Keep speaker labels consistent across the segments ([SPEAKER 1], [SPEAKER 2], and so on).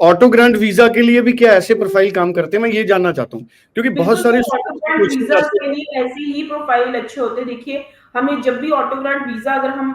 [SPEAKER 1] Auto grant visa के लिए भी क्या ऐसे प्रोफाइल काम करते हैं, मैं ये जानना चाहता हूँ, क्योंकि बहुत सारे
[SPEAKER 2] ऑटो ग्रांट वीजा के लिए ऐसे ही प्रोफाइल अच्छे होते हैं। देखिए, हमें जब भी ऑटो ग्रांट वीजा अगर हम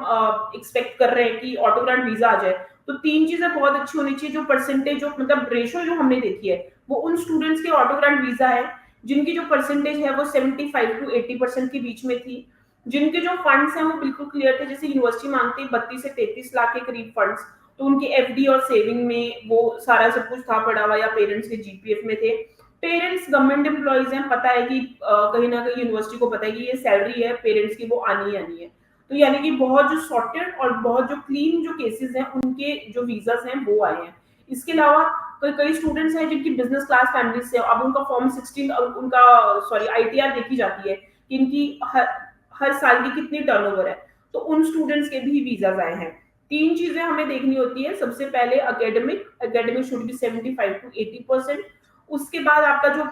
[SPEAKER 2] एक्सपेक्ट कर रहे हैं कि ऑटो ग्रांट वीजा आ जाए, तो तीन चीजें बहुत अच्छी होनी चाहिए। जो परसेंटेज जो मतलब रेशो जो हमने देखी है, वो उन स्टूडेंट्स के ऑटो ग्रांट वीजा है जिनकी जो परसेंटेज है वो 75 to 80% के बीच में थी, जिनके जो फंड्स हैं वो बिल्कुल क्लियर थे। जैसे यूनिवर्सिटी मांगती है 32 से 33 लाख के करीब फंड्स, तो उनके एफडी और सेविंग में वो सारा सब कुछ था पड़ा हुआ, या पेरेंट्स के जीपीएफ में थे। पेरेंट्स गवर्नमेंट एम्प्लॉइज हैं, पता है कि कहीं ना कहीं यूनिवर्सिटी को पता है कि ये सैलरी है पेरेंट्स की, वो आनी ही आनी है। तो यानी कि बहुत जो सॉर्टेड और बहुत जो क्लीन जो केसेस हैं, उनके जो वीजास हैं वो आए हैं। इसके अलावा कई कई स्टूडेंट्स हैं जिनकी बिजनेस क्लास फैमिली से, अब उनका फॉर्म 16 उनका सॉरी आईटीआर देखी जाती है कि इनकी हर साल की कितनी टर्नओवर है, तो उन स्टूडेंट्स के भी वीजाज आए हैं। तीन चीजें हमें देखनी होती है। सबसे पहले एकेडमिक शुड बी 75 to 80%। उसके बाद आपका जो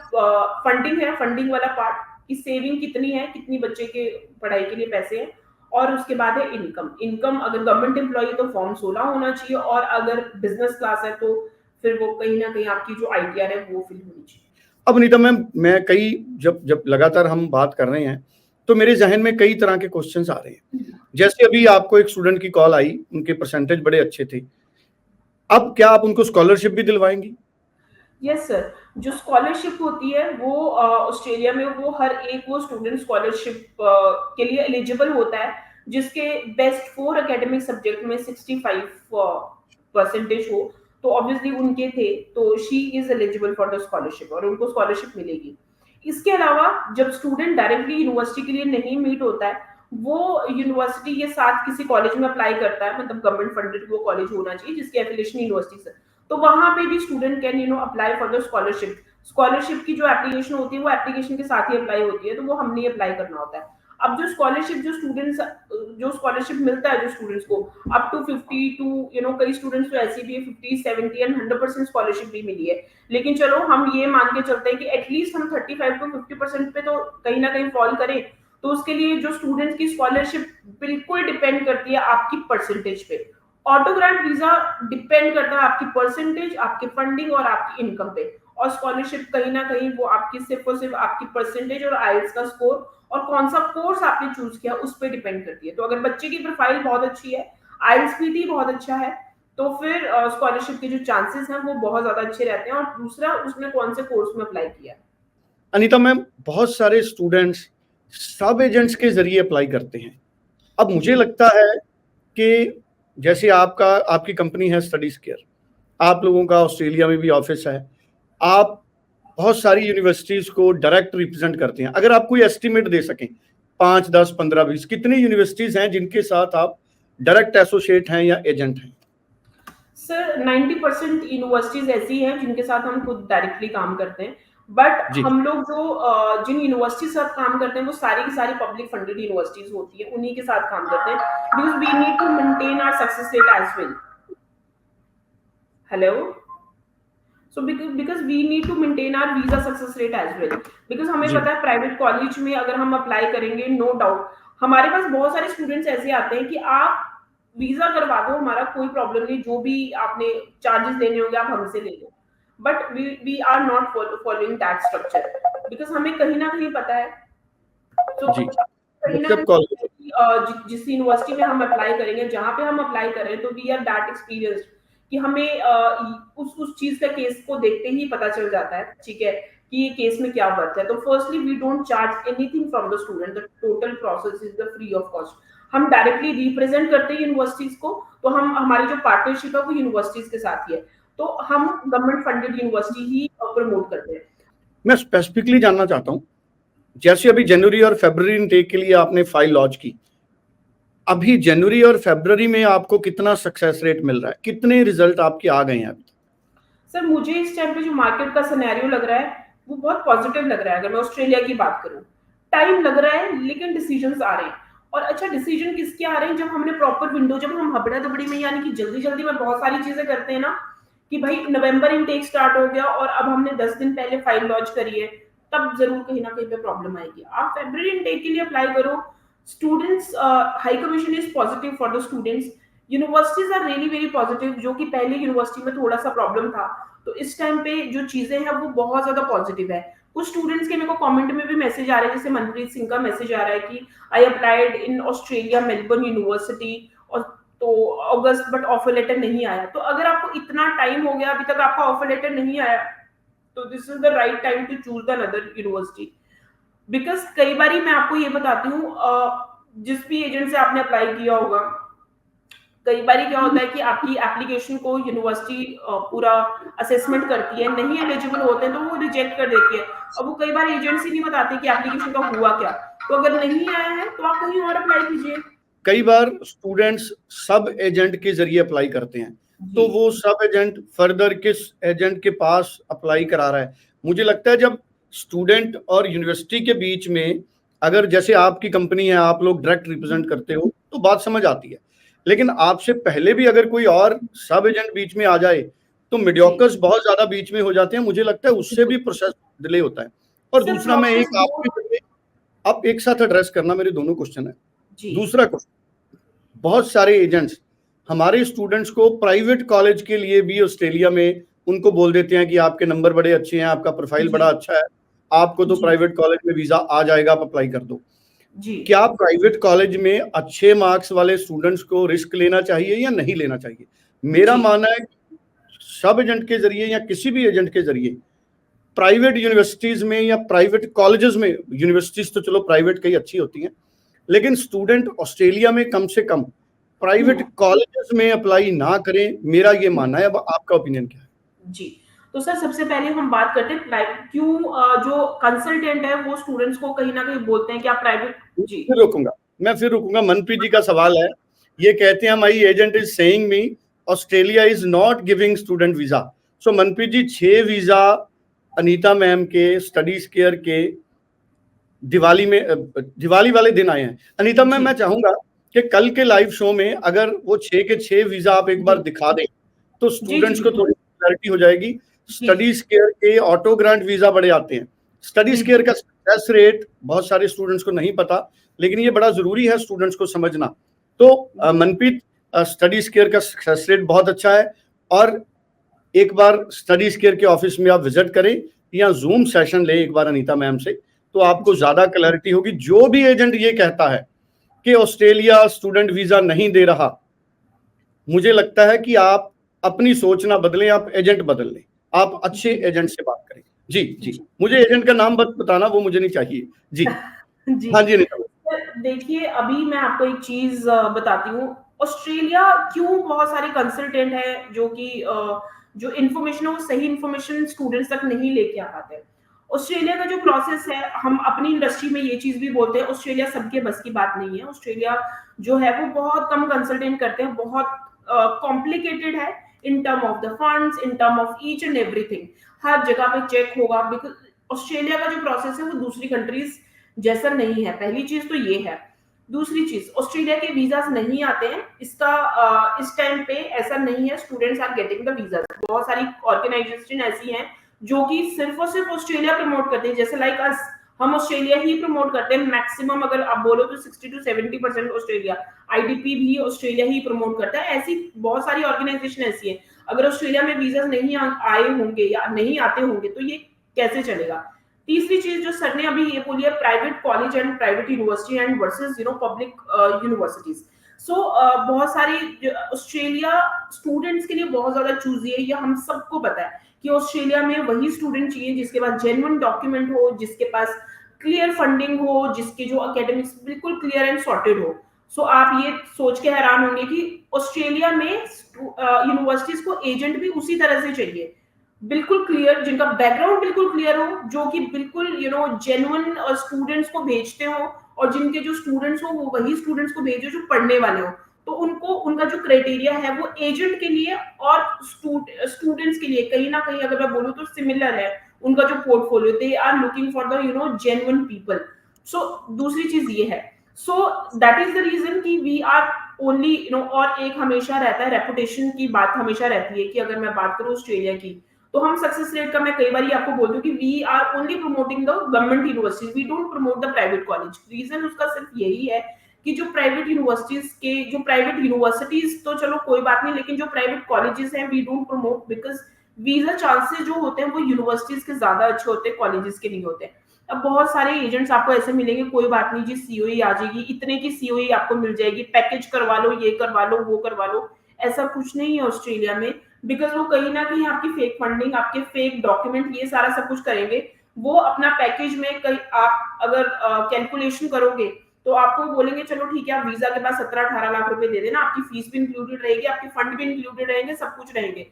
[SPEAKER 2] फंडिंग है, फंडिंग वाला पार्ट की सेविंग कितनी है, कितनी बच्चे के पढ़ाई के लिए पैसे हैं। और उसके बाद है इनकम अगर गवर्नमेंट एम्प्लॉय है तो फॉर्म 16 होना चाहिए, और अगर बिजनेस क्लास है तो फिर वो कहीं ना कहीं आपकी जो आईटीआर है वो फिल होनी चाहिए।
[SPEAKER 1] अब अनीता मैम, मैं कई जब जब लगातार हम बात कर रहे हैं तो मेरे जहन में कई तरह के क्वेश्चंस आ रहे हैं। जैसे अभी आपको एक स्टूडेंट की कॉल आई, उनके परसेंटेज बड़े अच्छे थे, अब क्या आप उनको स्कॉलरशिप भी दिलवाएंगी?
[SPEAKER 2] यस सर, जो स्कॉलरशिप होती है वो ऑस्ट्रेलिया में वो हर एक वो स्टूडेंट स्कॉलरशिप के लिए एलिजिबल होता है जिसके बेस्ट 4 एकेडमिक सब्जेक्ट में 65% हो। तो ऑब्वियसली उनके थे, तो she is eligible for the scholarship और उनको स्कॉलरशिप मिलेगी। इसके अलावा जब स्टूडेंट डायरेक्टली यूनिवर्सिटी के लिए नहीं मीट होता है, वो यूनिवर्सिटी के साथ किसी कॉलेज में अप्लाई करता है, मतलब गवर्नमेंट फंडेड वो कॉलेज होना चाहिए जिसकी एफिलिएशन यूनिवर्सिटी से। तो वहां पे भी student can apply for the scholarship की जो एप्लीकेशन होती है वो एप्लीकेशन के साथ ही अप्लाई होती है, तो वो हमने अप्लाई करना होता है। अब जो स्कॉलरशिप मिलता है जो स्टूडेंट्स को अप टू 50 टू कई स्टूडेंट्स तो ऐसी भी है 50 70 एंड 100% स्कॉलरशिप भी मिली है। लेकिन चलो हम ये मान के चलते हैं कि एटलीस्ट हम 35 to 50% पे तो कहीं ना कहीं फॉल करें। तो उसके लिए जो स्टूडेंट्स की स्कॉलरशिप बिल्कुल डिपेंड करती है आपकी परसेंटेज पे। ऑटो ग्रांट वीजा डिपेंड करता है आपकी परसेंटेज, आपकी फंडिंग और आपकी इनकम पे। और स्कॉलरशिप कहीं ना कहीं वो आपकी सिर्फ और सिर्फ आपकी परसेंटेज और आईएलटीएस का स्कोर और कौन सा कोर्स आपने चूज किया उस पर डिपेंड करती है। तो अगर बच्चे की प्रोफाइल बहुत अच्छी है, आईएलटीएस भी बहुत अच्छा है, तो फिर स्कॉलरशिप के जो चांसेस हैं वो बहुत ज्यादा अच्छे रहते हैं। और दूसरा, उसने कौन से कोर्स में अप्लाई किया।
[SPEAKER 1] अनीता मैम, बहुत सारे स्टूडेंट्स सब एजेंट्स के जरिए अप्लाई करते हैं। अब मुझे लगता है कि जैसे आपकी कंपनी है स्टडीज केयर, आप लोगों का ऑस्ट्रेलिया में भी ऑफिस है, आप बहुत सारी यूनिवर्सिटीज को डायरेक्ट रिप्रेजेंट करते हैं। अगर आप कोई एस्टिमेट दे सकें, 5, 10, 15, 20 कितनी यूनिवर्सिटीज हैं जिनके साथ आप डायरेक्ट एसोसिएट हैं या एजेंट हैं?
[SPEAKER 2] सर 90% यूनिवर्सिटीज ऐसी हैं जिनके साथ हम खुद डायरेक्टली काम करते हैं। बट
[SPEAKER 1] जी।
[SPEAKER 2] हम लोग जो जिन यूनिवर्सिटी के साथ काम करते हैं वो सारी की सारी पब्लिक फंडेड यूनिवर्सिटीज होती है, उन्हीं के साथ काम करते हैं। Because we need to maintain our success rate as well. Hello. So because we need to maintain our visa success rate as well. Because हमें
[SPEAKER 1] जी।
[SPEAKER 2] पता है प्राइवेट कॉलेज में अगर हम अप्लाई करेंगे, नो डाउट हमारे पास बहुत सारे स्टूडेंट्स ऐसे आते हैं कि आप वीजा करवा दो, हमारा कोई प्रॉब्लम नहीं, जो भी आपने चार्जेस लेने होंगे आप हमसे ले लो। But we are not following that structure, because हमें कहीं ना कहीं पता है। तो
[SPEAKER 1] जी।
[SPEAKER 2] कहीं ना
[SPEAKER 1] व्हाट्सएप कॉल।
[SPEAKER 2] कहीं जिस यूनिवर्सिटी में हम अप्लाई करेंगे, जहाँ पे हम अप्लाई करें, तो वी आर दैट एक्सपीरियंस कि हमें उस चीज का केस को देखते ही पता चल जाता है, ठीक है, कि ये केस में क्या वर्थ है। तो firstly we don't charge anything from the student, the total process is the free of cost. हम डायरेक्टली रिप्रेजेंट करते हैं यूनिवर्सिटीज को, तो हम हमारी जो पार्टनरशिप है वो यूनिवर्सिटीज के साथ ही है। तो हम गवर्नमेंट फंडेड यूनिवर्सिटी ही प्रमोट करते हैं।
[SPEAKER 1] मैं स्पेसिफिकली जानना चाहता हूं, जैसे अभी जनवरी और फरवरी इनटेक के लिए आपने फाइल लॉन्च की, अभी जनवरी और फरवरी में आपको कितना सक्सेस रेट मिल रहा है, कितने रिजल्ट आपके आ गए हैं अभी?
[SPEAKER 2] सर मुझे इस टाइम पे जो मार्केट का सिनेरियो लग रहा है वो बहुत पॉजिटिव लग रहा है। अगर मैं ऑस्ट्रेलिया की बात करूं, टाइम लग रहा है लेकिन डिसीजंस आ रहे हैं। और अच्छा, डिसीजन किसके आ रहे हैं, जब हमने प्रॉपर विंडो, जब हम हबड़ा दबड़ी में यानी कि जल्दी जल्दी में बहुत सारी चीजें करते हैं ना, कि भाई नवंबर इनटेक स्टार्ट हो गया और अब हमने 10 दिन पहले फाइल लॉन्च करी है, तब जरूर कहीं ना कहीं पे प्रॉब्लम आएगी। आप फरवरी इनटेक के लिए अप्लाई करो। Students, high commission is positive for the students. Universities are really very positive, जो कि पहले यूनिवर्सिटी में थोड़ा सा प्रॉब्लम था, तो इस टाइम पे जो चीजें हैं वो बहुत ज्यादा पॉजिटिव है। कुछ स्टूडेंट्स के मेरे को कमेंट में भी मैसेज आ रहे हैं, जैसे मनप्रीत सिंह का मैसेज आ रहा है कि I applied in Australia Melbourne university, और तो अगस्त बट ऑफर लेटर नहीं आया। तो अगर आपको इतना टाइम हो गया अभी तक आपका ऑफर लेटर नहीं आया, तो this is the right time to choose the another university. Because कई बार मैं आपको ये बताती हूँ, जिस भी एजेंट से आपने अप्लाई किया होगा, कई बार क्या होता है कि आपकी एप्लीकेशन को यूनिवर्सिटी पूरा असेसमेंट करती है, नहीं एलिजिबल होते हैं तो वो रिजेक्ट कर देती है। अब वो कई बार एजेंसी नहीं बताते कि एप्लीकेशन का हुआ क्या, तो अगर नहीं आया है तो आप कहीं और अप्लाई कीजिए।
[SPEAKER 1] कई बार स्टूडेंट्स सब एजेंट के जरिए अप्लाई करते हैं, तो वो सब एजेंट फर्दर किस एजेंट के पास अप्लाई करा रहा है। मुझे लगता है जब स्टूडेंट और यूनिवर्सिटी के बीच में, अगर जैसे आपकी कंपनी है, आप लोग डायरेक्ट रिप्रेजेंट करते हो, तो बात समझ आती है। लेकिन आपसे पहले भी अगर कोई और सब एजेंट बीच में आ जाए, तो मीडियोकर्स बहुत ज्यादा बीच में हो जाते हैं। मुझे लगता है उससे भी प्रोसेस डिले होता है। और दूसरा, मैं एक आपके, आप एक साथ एड्रेस करना, मेरे दोनों क्वेश्चन है। दूसरा क्वेश्चन, बहुत सारे एजेंट्स हमारे स्टूडेंट्स को प्राइवेट कॉलेज के लिए भी ऑस्ट्रेलिया में उनको बोल देते हैं कि आपके नंबर बड़े अच्छे हैं, आपका प्रोफाइल बड़ा अच्छा है, आपको तो प्राइवेट कॉलेज में वीजा आ जाएगा, आप अप्लाई कर दो। क्या प्राइवेट कॉलेज में अच्छे मार्क्स वाले स्टूडेंट्स को रिस्क लेना चाहिए या नहीं लेना चाहिए? मेरा मानना है सब एजेंट के जरिए या किसी भी एजेंट के जरिए प्राइवेट यूनिवर्सिटीज में या प्राइवेट कॉलेजेस में, यूनिवर्सिटीज तो चलो प्राइवेट कई अच्छी होती हैं, लेकिन स्टूडेंट ऑस्ट्रेलिया में कम से कम प्राइवेट कॉलेजेस में अप्लाई ना करें, मेरा ये मानना है। अब आपका ओपिनियन क्या है?
[SPEAKER 2] जी, तो सर सबसे पहले हम बात करते हैं प्राइवेट क्यों, जो कंसल्टेंट है वो स्टूडेंट्स को कहीं ना कहीं बोलते हैं कि आप प्राइवेट। जी,
[SPEAKER 1] मैं फिर रुकूंगा। मनप्रीत जी का सवाल है, ये कहते हैं my agent is saying me Australia is not giving student visa. So Manpreet ji, 6 visa Anita ma'am के स्टडीज केयर के दिवाली वाले दिन आए हैं। अनीता मैम, मैं चाहूंगा कि कल के लाइव शो में अगर वो 6 के 6 वीजा आप एक बार दिखा दें, तो स्टूडेंट्स को थोड़ी क्लैरिटी हो जाएगी। स्टडीज केयर के ऑटो ग्रांट वीजा बड़े आते हैं। स्टडीज केयर का सक्सेस रेट बहुत सारे स्टूडेंट्स को नहीं पता, लेकिन ये बड़ा जरूरी है स्टूडेंट्स को समझना। तो मनप्रीत, स्टडीज केयर का सक्सेस रेट बहुत अच्छा है, और एक बार स्टडीज केयर के ऑफिस में आप विजिट करें या जूम सेशन लें एक बार अनीता मैम से, तो आपको ज्यादा क्लैरिटी होगी। जो भी एजेंट ये कहता है कि ऑस्ट्रेलिया स्टूडेंट वीजा नहीं दे रहा, मुझे लगता है कि आप अपनी सोच ना बदलें, आप एजेंट बदल लें, आप अच्छे एजेंट से बात करें। जी जी, मुझे एजेंट का नाम बताना, वो मुझे नहीं चाहिए। जी
[SPEAKER 2] जी,
[SPEAKER 1] हाँ जी अनीता।
[SPEAKER 2] देखिए अभी मैं आपको एक चीज बताती हूँ, ऑस्ट्रेलिया क्यों बहुत सारे कंसल्टेंट है जो कि जो इन्फॉर्मेशन है वो सही इन्फॉर्मेशन स्टूडेंट्स तक नहीं लेके आ पाते। ऑस्ट्रेलिया का जो प्रोसेस है, हम अपनी इंडस्ट्री में ये चीज भी बोलते हैं, ऑस्ट्रेलिया सबके बस की बात नहीं है। ऑस्ट्रेलिया जो है वो बहुत कम कंसल्टेंट करते हैं, बहुत कॉम्प्लिकेटेड है in term of the funds, in term of each and everything. हर जगह पे चेक होगा, बिकॉज ऑस्ट्रेलिया का जो प्रोसेस है वो दूसरी कंट्रीज जैसा नहीं है। पहली चीज तो ये है। दूसरी चीज, ऑस्ट्रेलिया के वीजास नहीं आते हैं, इसका इस टाइम पे ऐसा नहीं है students are getting the visa. बहुत सारी ऑर्गेनाइजेशन ऐसी हैं जो कि सिर्फ और सिर्फ ऑस्ट्रेलिया प्रमोट करते हैं, जैसे लाइक अस, हम ऑस्ट्रेलिया ही प्रमोट करते हैं मैक्सिमम। अगर आप बोलो तो 60 to 70% ऑस्ट्रेलिया, आईडीपी भी ऑस्ट्रेलिया ही प्रमोट करता है। ऐसी बहुत सारी ऑर्गेनाइजेशन ऐसी है। अगर ऑस्ट्रेलिया में वीजा नहीं आए होंगे या नहीं आते होंगे तो ये कैसे चलेगा। तीसरी चीज जो सर ने अभी ये बोली है, private college and private university and versus public universities. So बहुत सारी ऑस्ट्रेलिया स्टूडेंट्स के लिए बहुत ज्यादा चूजी है, ये हम सबको पता है कि ऑस्ट्रेलिया में वही स्टूडेंट चाहिए जिसके पास जेन्युइन डॉक्यूमेंट हो, जिसके पास क्लियर फंडिंग हो, जिसके जो एकेडमिक्स बिल्कुल क्लियर एंड सॉर्टेड हो। सो आप ये सोच के हैरान होंगे कि ऑस्ट्रेलिया में यूनिवर्सिटीज को एजेंट भी उसी तरह से चाहिए, बिल्कुल क्लियर, जिनका बैकग्राउंड बिल्कुल क्लियर हो, जो कि बिल्कुल जेन्युइन स्टूडेंट्स को भेजते हो, और जिनके जो स्टूडेंट्स हो वो वही स्टूडेंट्स को भेजो जो पढ़ने वाले हो। तो उनको उनका जो क्राइटेरिया है वो एजेंट के लिए और स्टूडेंट्स के लिए कहीं ना कहीं, अगर मैं बोलूँ तो सिमिलर है। उनका जो portfolio, they are looking for the genuine people. So दूसरी चीज ये है। So that is the reason कि वी आर ओनली और एक हमेशा रहता है, रेपुटेशन की बात हमेशा रहती है कि अगर मैं बात करूँ ऑस्ट्रेलिया की, तो हम सक्सेस रेट का मैं कई बार आपको बोलती हूँ कि we are only promoting the government universities, we don't promote the private college. Reason उसका सिर्फ यही है कि जो प्राइवेट यूनिवर्सिटीज तो चलो कोई बात नहीं, लेकिन जो प्राइवेट कॉलेजेस हैं we don't promote, because visa chances जो होते हैं वो यूनिवर्सिटीज के ज्यादा अच्छे होते हैं, कॉलेजेस के नहीं होते। अब बहुत सारे एजेंट्स आपको ऐसे मिलेंगे, कोई बात नहीं जी सीओई आ जाएगी, इतने की सीओई आपको मिल जाएगी, पैकेज करवा लो, ये करवा लो, वो करवा लो। ऐसा कुछ नहीं है ऑस्ट्रेलिया में, बिकॉज वो कहीं ना कहीं आपकी फेक फंडिंग, आपके फेक डॉक्यूमेंट, ये सारा सब कुछ करेंगे। वो अपना पैकेज में कहीं आप अगर कैलकुलेशन करोगे तो आपको बोलेंगे चलो ठीक है, आप वीजा के बाद 17-18 लाख रुपए दे देना, आपकी फीस भी इंक्लूडेड रहेगी, आपके फंड भी इंक्लूडेड रहेंगे, सब कुछ रहेंगे।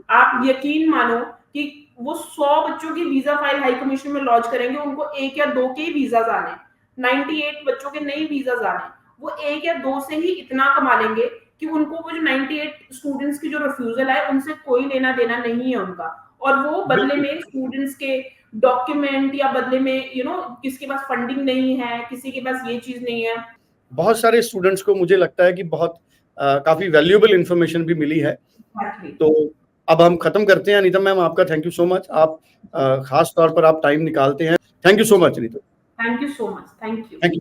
[SPEAKER 2] आप यकीन मानो कि वो 100 बच्चों की वीजा फाइल हाई कमीशन में लॉन्च करेंगे, उनको 1 या 2 के ही वीजा आने, 98 बच्चों के नए वीजा आने, वो 1 या 2 से ही इतना कमा लेंगे कि उनको वो जो 98 स्टूडेंट्स की जो रिफ्यूजल है उनसे कोई लेना देना नहीं है उनका। और वो बदले में स्टूडेंट्स के डॉक्यूमेंट या बदले में किसके पास फंडिंग नहीं है, किसी के पास ये चीज नहीं है।
[SPEAKER 1] बहुत सारे स्टूडेंट्स को मुझे लगता है कि बहुत काफी वैल्यूएबल इंफॉर्मेशन भी मिली है। तो अब हम खत्म करते हैं। अनीता मैम, आपका थैंक यू सो मच, आप खास तौर पर आप टाइम निकालते हैं। Thank you so much Anita.
[SPEAKER 2] Thank you so much. Thank you.